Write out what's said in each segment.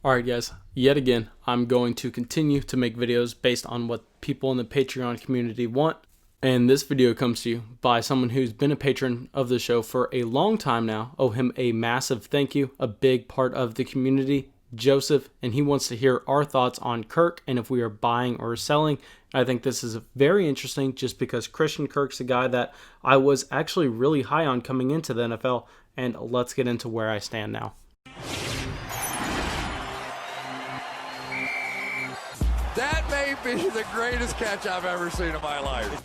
Alright guys, yet again, I'm going to continue to make videos based on what people in the Patreon community want. And this video comes to you by someone who's been a patron of the show for a long time now. Owe him a massive thank you, a big part of the community, Joseph, and he wants to hear our thoughts on Kirk and if we are buying or selling. I think this is very interesting just because Christian Kirk's a guy that I was actually really high on coming into the NFL, and let's get into where I stand now. That may be the greatest catch I've ever seen in my life.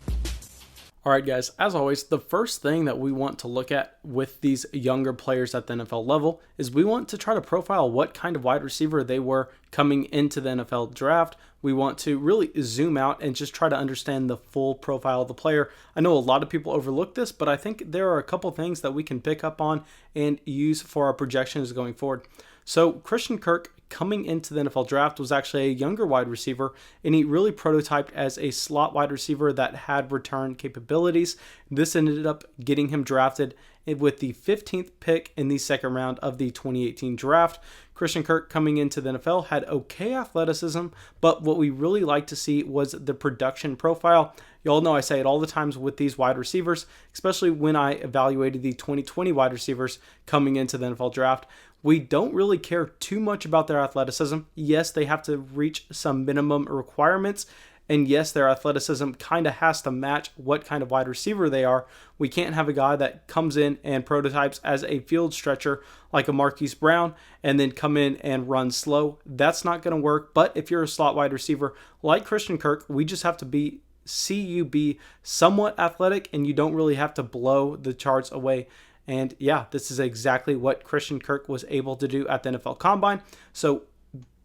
Alright guys, as always, the first thing that we want to look at with these younger players at the NFL level is we want to try to profile what kind of wide receiver they were coming into the NFL draft. We want to really zoom out and just try to understand the full profile of the player. I know a lot of people overlook this, but I think there are a couple things that we can pick up on and use for our projections going forward. So Christian Kirk coming into the NFL draft was actually a younger wide receiver, and he really prototyped as a slot wide receiver that had return capabilities. This ended up getting him drafted with the 15th pick in the second round of the 2018 draft. Christian Kirk coming into the NFL had okay athleticism, but what we really like to see was the production profile. You all know I say it all the times with these wide receivers, especially when I evaluated the 2020 wide receivers coming into the NFL draft. We don't really care too much about their athleticism. Yes, they have to reach some minimum requirements, and yes, their athleticism kind of has to match what kind of wide receiver they are. We can't have a guy that comes in and prototypes as a field stretcher like a Marquise Brown and then come in and run slow. That's not going to work. But if you're a slot wide receiver like Christian Kirk, we just have to see you be somewhat athletic, and you don't really have to blow the charts away. And yeah, this is exactly what Christian Kirk was able to do at the NFL Combine. So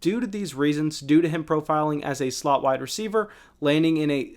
due to these reasons, due to him profiling as a slot wide receiver, landing in a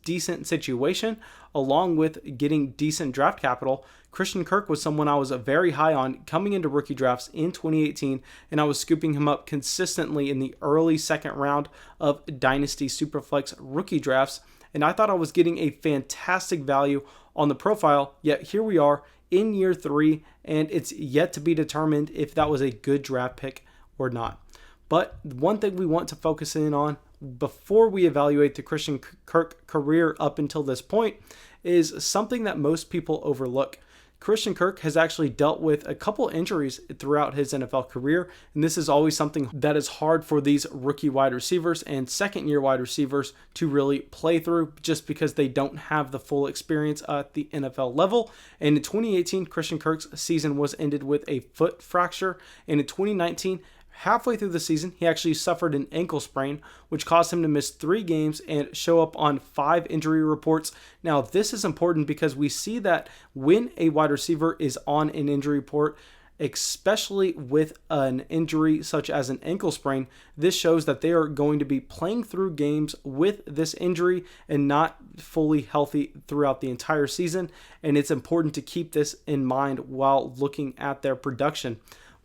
decent situation, along with getting decent draft capital, Christian Kirk was someone I was very high on coming into rookie drafts in 2018, and I was scooping him up consistently in the early second round of Dynasty Superflex rookie drafts, and I thought I was getting a fantastic value on the profile, yet here we are in year 3, and it's yet to be determined if that was a good draft pick or not. But one thing we want to focus in on before we evaluate the Christian Kirk career up until this point is something that most people overlook. Christian Kirk has actually dealt with a couple injuries throughout his NFL career, and this is always something that is hard for these rookie wide receivers and second-year wide receivers to really play through just because they don't have the full experience at the NFL level. And in 2018, Christian Kirk's season was ended with a foot fracture, and in 2019, halfway through the season, he actually suffered an ankle sprain, which caused him to miss 3 games and show up on 5 injury reports. Now, this is important because we see that when a wide receiver is on an injury report, especially with an injury such as an ankle sprain, this shows that they are going to be playing through games with this injury and not fully healthy throughout the entire season. And it's important to keep this in mind while looking at their production.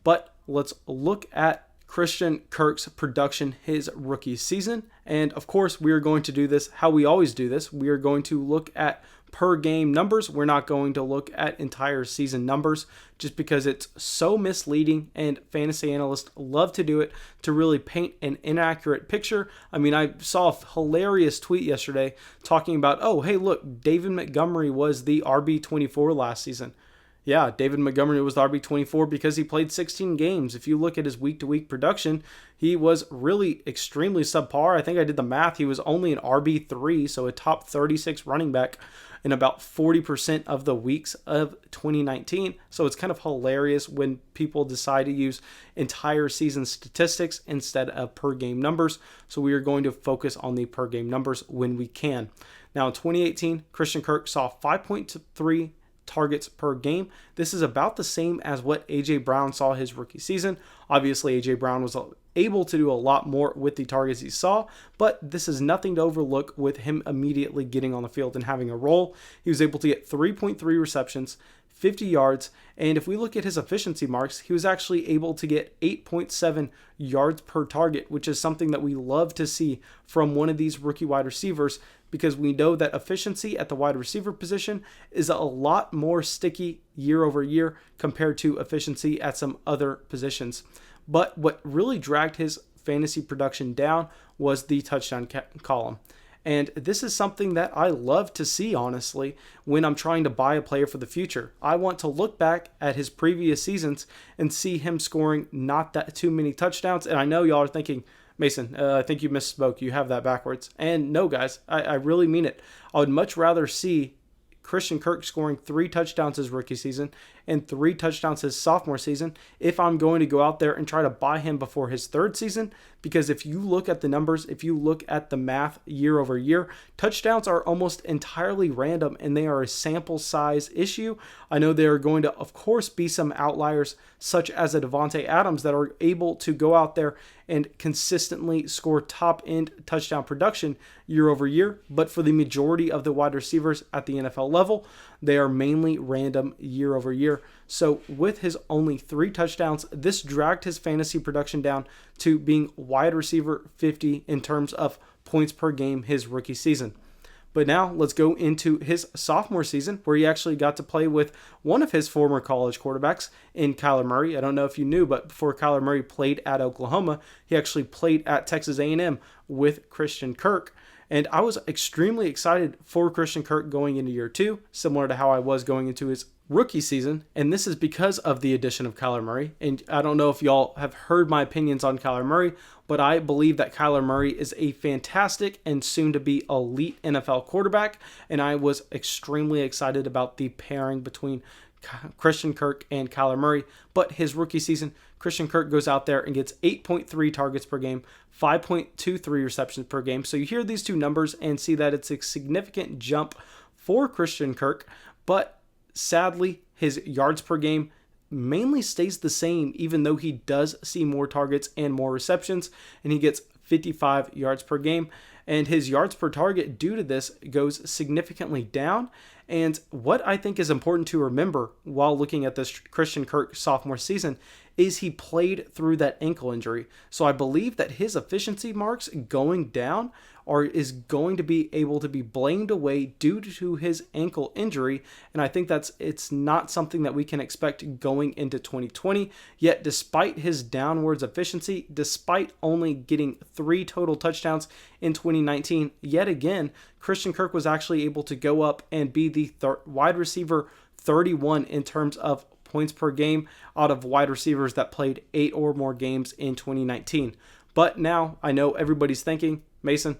But let's look at Christian Kirk's production his rookie season. And of course, we are going to do this how we always do this. We are going to look at per game numbers. We're not going to look at entire season numbers just because it's so misleading, and fantasy analysts love to do it to really paint an inaccurate picture. I mean, I saw a hilarious tweet yesterday talking about, oh, hey, look, David Montgomery was the RB24 last season. Yeah, David Montgomery was the RB24 because he played 16 games. If you look at his week-to-week production, he was really extremely subpar. I think I did the math. He was only an RB3, so a top 36 running back in about 40% of the weeks of 2019. So it's kind of hilarious when people decide to use entire season statistics instead of per game numbers. So we are going to focus on the per game numbers when we can. Now in 2018, Christian Kirk saw 5.3 targets per game. This is about the same as what A.J. Brown saw his rookie season. Obviously, A.J. Brown was able to do a lot more with the targets he saw, but this is nothing to overlook with him immediately getting on the field and having a role. He was able to get 3.3 receptions, 50 yards, and if we look at his efficiency marks, he was actually able to get 8.7 yards per target, which is something that we love to see from one of these rookie wide receivers, because we know that efficiency at the wide receiver position is a lot more sticky year over year compared to efficiency at some other positions. But what really dragged his fantasy production down was the touchdown column. And this is something that I love to see, honestly, when I'm trying to buy a player for the future. I want to look back at his previous seasons and see him scoring not that too many touchdowns. And I know y'all are thinking, Mason, I think you misspoke. You have that backwards. And no, guys, I really mean it. I would much rather see Christian Kirk scoring 3 touchdowns his rookie season and 3 touchdowns his sophomore season if I'm going to go out there and try to buy him before his 3rd season. Because if you look at the numbers, if you look at the math year over year, touchdowns are almost entirely random and they are a sample size issue. I know there are going to, of course, be some outliers such as a Devontae Adams that are able to go out there and consistently score top-end touchdown production year over year. But for the majority of the wide receivers at the NFL level, they are mainly random year over year. So with his only 3 touchdowns, this dragged his fantasy production down to being wide receiver 50 in terms of points per game his rookie season. But now let's go into his sophomore season, where he actually got to play with one of his former college quarterbacks in Kyler Murray. I don't know if you knew, but before Kyler Murray played at Oklahoma, he actually played at Texas A&M with Christian Kirk. And I was extremely excited for Christian Kirk going into year 2, similar to how I was going into his rookie season. And this is because of the addition of Kyler Murray. And I don't know if y'all have heard my opinions on Kyler Murray, but I believe that Kyler Murray is a fantastic and soon-to-be elite NFL quarterback. And I was extremely excited about the pairing between Christian Kirk and Kyler Murray. But his rookie season, Christian Kirk goes out there and gets 8.3 targets per game, 5.23 receptions per game. So you hear these two numbers and see that it's a significant jump for Christian Kirk. But sadly, his yards per game mainly stays the same, even though he does see more targets and more receptions, and he gets 55 yards per game. And his yards per target due to this goes significantly down. And what I think is important to remember while looking at this Christian Kirk sophomore season is he played through that ankle injury. So I believe that his efficiency marks going down is going to be able to be blamed away due to his ankle injury. And I think it's not something that we can expect going into 2020. Yet despite his downwards efficiency, despite only getting 3 total touchdowns in 2019, yet again, Christian Kirk was actually able to go up and be the wide receiver 31 in terms of points per game out of wide receivers that played 8 or more games in 2019. But now I know everybody's thinking, Mason,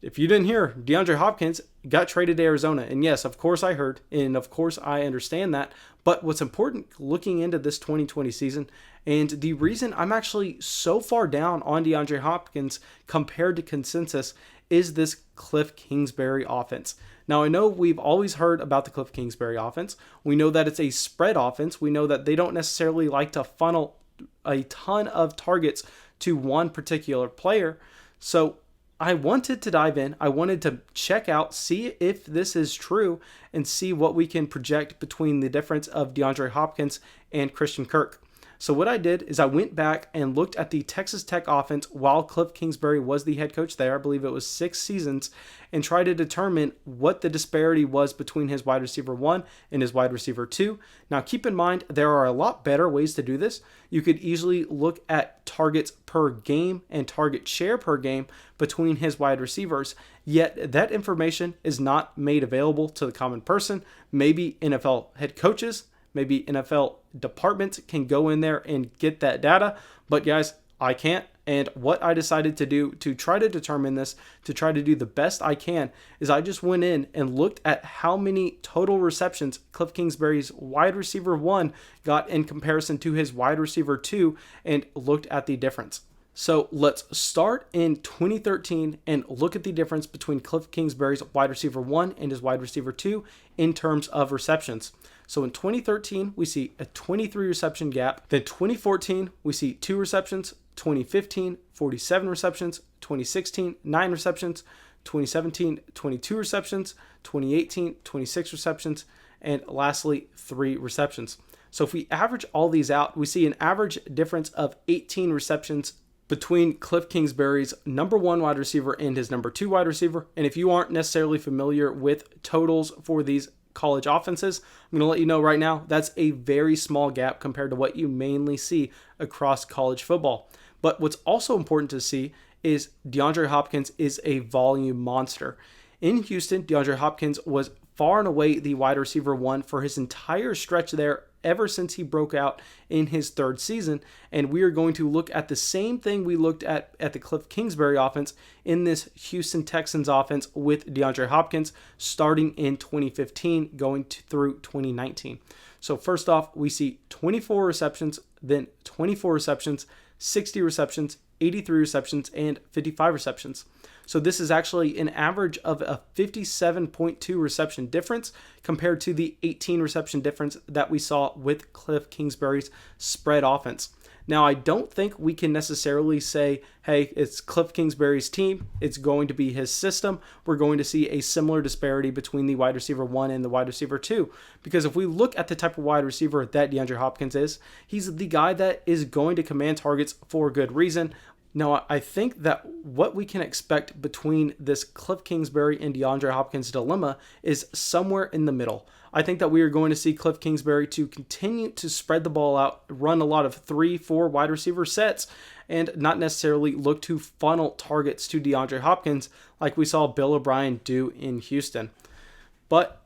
if you didn't hear, DeAndre Hopkins got traded to Arizona. And yes, of course I heard, and of course I understand that. But what's important looking into this 2020 season, and the reason I'm actually so far down on DeAndre Hopkins compared to consensus, is this Kliff Kingsbury offense. Now, I know we've always heard about the Kliff Kingsbury offense. We know that it's a spread offense. We know that they don't necessarily like to funnel a ton of targets to one particular player. So I wanted to dive in. I wanted to check out, see if this is true, and see what we can project between the difference of DeAndre Hopkins and Christian Kirk. So what I did is I went back and looked at the Texas Tech offense while Kliff Kingsbury was the head coach there. I believe it was 6 seasons, and tried to determine what the disparity was between his wide receiver 1 and his wide receiver 2. Now keep in mind, there are a lot better ways to do this. You could easily look at targets per game and target share per game between his wide receivers, yet that information is not made available to the common person. Maybe NFL head coaches, maybe NFL departments can go in there and get that data. But guys, I can't. And what I decided to do to try to determine this, to try to do the best I can, is I just went in and looked at how many total receptions Kliff Kingsbury's wide receiver 1 got in comparison to his wide receiver 2 and looked at the difference. So let's start in 2013 and look at the difference between Kliff Kingsbury's wide receiver 1 and his wide receiver 2 in terms of receptions. So in 2013, we see a 23 reception gap. Then 2014, we see 2 receptions. 2015, 47 receptions. 2016, 9 receptions. 2017, 22 receptions. 2018, 26 receptions. And lastly, 3 receptions. So if we average all these out, we see an average difference of 18 receptions between Kliff Kingsbury's number 1 wide receiver and his number 2 wide receiver. And if you aren't necessarily familiar with totals for these college offenses. I'm going to let you know right now, that's a very small gap compared to what you mainly see across college football. But what's also important to see is DeAndre Hopkins is a volume monster. In Houston, DeAndre Hopkins was far and away the wide receiver one for his entire stretch there ever since he broke out in his third season. And we are going to look at the same thing we looked at the Kliff Kingsbury offense in this Houston Texans offense with DeAndre Hopkins starting in 2015 going through 2019. So first off, we see 24 receptions, then 24 receptions, 60 receptions, 83 receptions, and 55 receptions. So this is actually an average of a 57.2 reception difference compared to the 18 reception difference that we saw with Kliff Kingsbury's spread offense. Now, I don't think we can necessarily say, hey, it's Kliff Kingsbury's team. It's going to be his system. We're going to see a similar disparity between the wide receiver 1 and the wide receiver 2. Because if we look at the type of wide receiver that DeAndre Hopkins is, he's the guy that is going to command targets for good reason. Now, I think that what we can expect between this Kliff Kingsbury and DeAndre Hopkins dilemma is somewhere in the middle. I think that we are going to see Kliff Kingsbury to continue to spread the ball out, run a lot of 3-4 wide receiver sets, and not necessarily look to funnel targets to DeAndre Hopkins like we saw Bill O'Brien do in Houston. But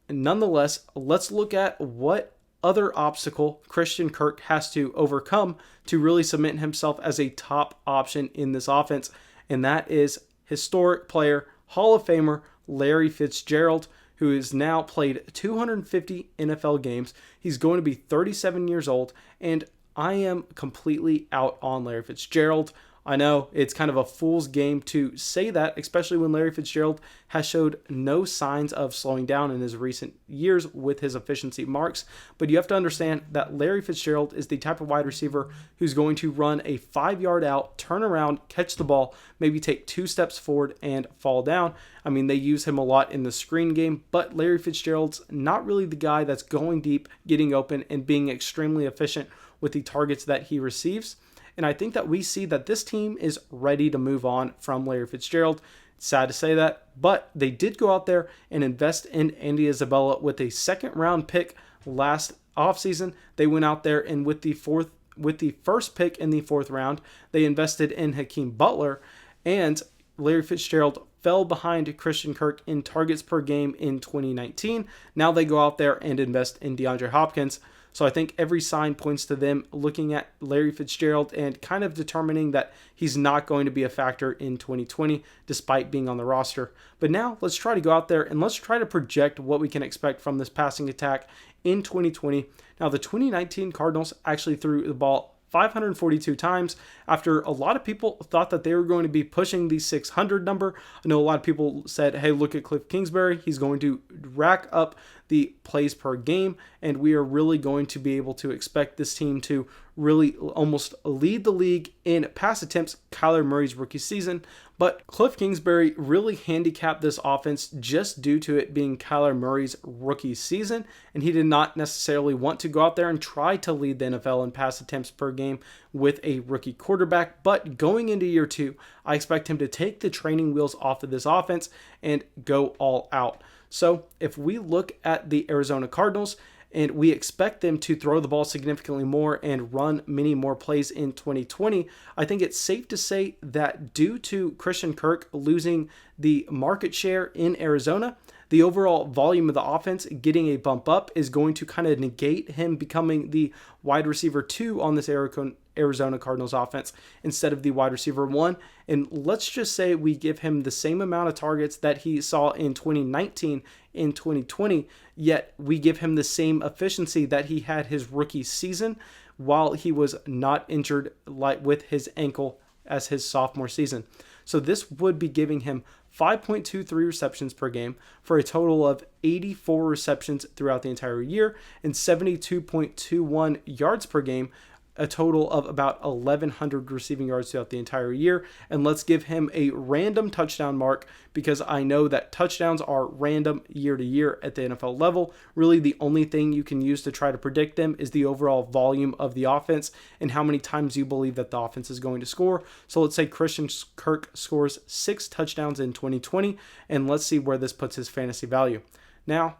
nonetheless, let's look at what other obstacle Christian Kirk has to overcome to really cement himself as a top option in this offense, and that is historic player, Hall of Famer Larry Fitzgerald, who has now played 250 NFL games. He's going to be 37 years old, and I am completely out on Larry Fitzgerald. I know it's kind of a fool's game to say that, especially when Larry Fitzgerald has showed no signs of slowing down in his recent years with his efficiency marks. But you have to understand that Larry Fitzgerald is the type of wide receiver who's going to run a 5-yard out, turn around, catch the ball, maybe take 2 steps forward and fall down. I mean, they use him a lot in the screen game, but Larry Fitzgerald's not really the guy that's going deep, getting open, and being extremely efficient with the targets that he receives. And I think that we see that this team is ready to move on from Larry Fitzgerald. It's sad to say that, but they did go out there and invest in Andy Isabella with a 2nd-round pick last offseason. They went out there and with the first pick in the 4th round, they invested in Hakeem Butler, and Larry Fitzgerald fell behind Christian Kirk in targets per game in 2019. Now they go out there and invest in DeAndre Hopkins. So I think every sign points to them looking at Larry Fitzgerald and kind of determining that he's not going to be a factor in 2020 despite being on the roster. But now let's try to go out there and let's try to project what we can expect from this passing attack in 2020. Now the 2019 Cardinals actually threw the ball 542 times after a lot of people thought that they were going to be pushing the 600 number. I know a lot of people said, hey, look at Kliff Kingsbury. He's going to rack up the plays per game, and we are really going to be able to expect this team to really almost lead the league in pass attempts Kyler Murray's rookie season. But Kliff Kingsbury really handicapped this offense just due to it being Kyler Murray's rookie season, and he did not necessarily want to go out there and try to lead the NFL in pass attempts per game with a rookie quarterback. But going into year 2, I expect him to take the training wheels off of this offense and go all out. So if we look at the Arizona Cardinals, and we expect them to throw the ball significantly more and run many more plays in 2020, I think it's safe to say that due to Christian Kirk losing the market share in Arizona, the overall volume of the offense getting a bump up is going to kind of negate him becoming the wide receiver 2 on this Arizona Cardinals offense instead of the wide receiver 1. And let's just say we give him the same amount of targets that he saw in 2019 in 2020, yet we give him the same efficiency that he had his rookie season while he was not injured with his ankle as his sophomore season. So this would be giving him 5.23 receptions per game for a total of 84 receptions throughout the entire year and 72.21 yards per game, a total of about 1,100 receiving yards throughout the entire year. And let's give him a random touchdown mark because I know that touchdowns are random year to year at the NFL level. Really, the only thing you can use to try to predict them is the overall volume of the offense and how many times you believe that the offense is going to score. So let's say Christian Kirk scores 6 touchdowns in 2020, and let's see where this puts his fantasy value. Now,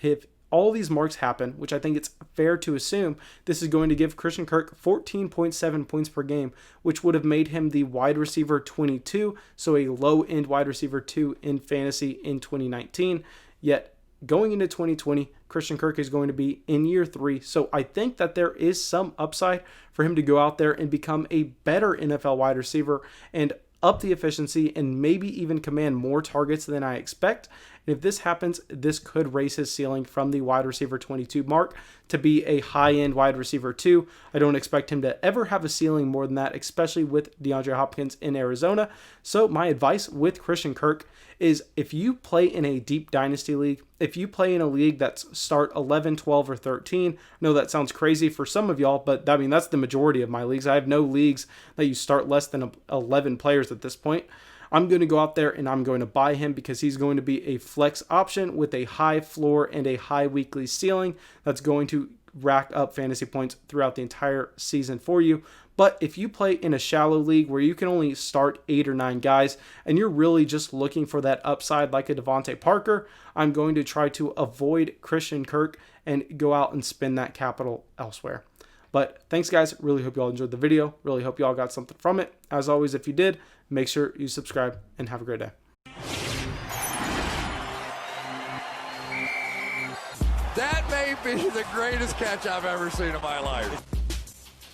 if all these marks happen, which I think it's fair to assume, this is going to give Christian Kirk 14.7 points per game, which would have made him the wide receiver 22, so a low-end wide receiver 2 in fantasy in 2019. Yet, going into 2020, Christian Kirk is going to be in year 3, so I think that there is some upside for him to go out there and become a better NFL wide receiver and up the efficiency and maybe even command more targets than I expect. And if this happens, this could raise his ceiling from the wide receiver 22 mark to be a high-end wide receiver 2. I don't expect him to ever have a ceiling more than that, especially with DeAndre Hopkins in Arizona. So my advice with Christian Kirk is if you play in a deep dynasty league, if you play in a league that's start 11, 12, or 13, I know that sounds crazy for some of y'all, but I mean, that's the majority of my leagues. I have no leagues that you start less than 11 players at this point. I'm going to go out there and I'm going to buy him because he's going to be a flex option with a high floor and a high weekly ceiling that's going to rack up fantasy points throughout the entire season for you. But if you play in a shallow league where you can only start 8 or 9 guys and you're really just looking for that upside like a Devontae Parker, I'm going to try to avoid Christian Kirk and go out and spend that capital elsewhere. But thanks, guys. Really hope you all enjoyed the video. Really hope you all got something from it. As always, if you did, make sure you subscribe and have a great day. That may be the greatest catch I've ever seen in my life.